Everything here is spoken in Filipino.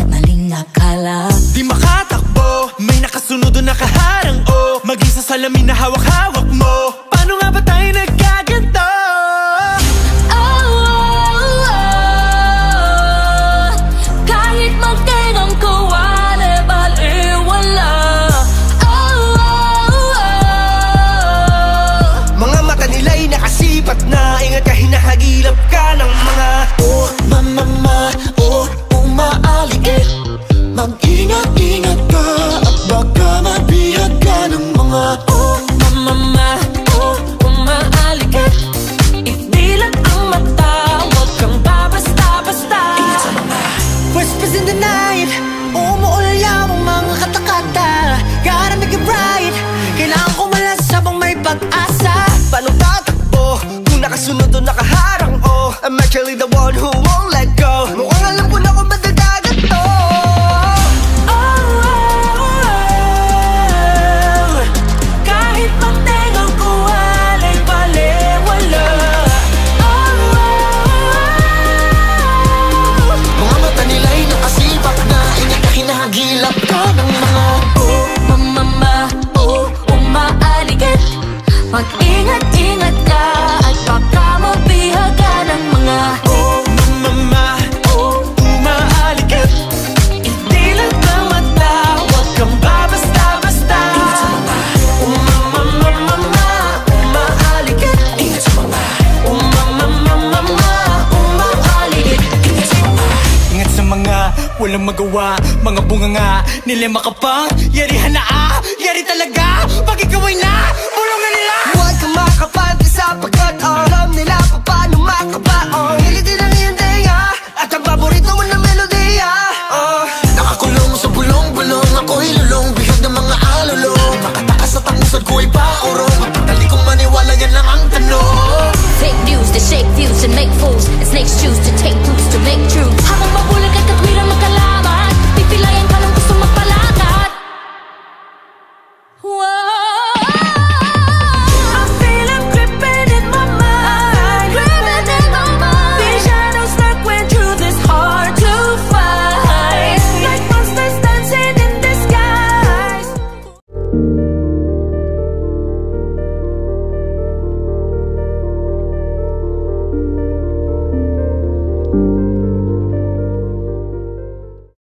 maling akala. Di makatakbo, may nakasunod o nakaharang o maging sa salamin na hawak-hawak mo. Paano nga ba tayo nagkaganto? Kahit magtingang ko, baliwala. Mga mata nila'y nakasipat na, ingat ka, hinahagilap ka ng mga mama, umaaligid. Mag-ingat-ingat ka at baka mabihag ka ng mga mama, umaaligid. Idilat ang mata, huwag kang babasta-basta. whispers in the night, umuulyaw ang mga katakata. Gotta make it right, kailangan ko malas habang may pag-asa. paano tatakbo kung nakasunod o nakaharang o I'm actually the one who won't let go. Mukhang alam ko na kung ba't nagkaganto. Kahit magtingang ko, baliwala. Mga mata nila'y nakasipak na, ingat ka, hinahagilap ka ng mga Mama, umaaligid. Mag-ingat-ingat ka at baka mabihag ka ng mga Mama, umaaligid. Idilat ang mata, huwag kang babasta-basta. Mama, umaaligid. ingat sa mga Mama, umaaligid. Ingat sa mga walang magawa, mga bunganga nila makapang yarihan na yari talaga. Pag ikaw ay na, bulungan nila. Huwag kang makapanti sapagkat alam nila paano makabaon. Ngilitin ang iyong tenga at ang paborito mo na melodiya. nakakulong sa bulong-bulong, ako'y lulong, bihag ng mga alulong. Makatakas at ang usad ko ay paurong, matali kong maniwala, yan lang ang tanong. fake news that shake views and make fools, and snakes choose to take clues to make true.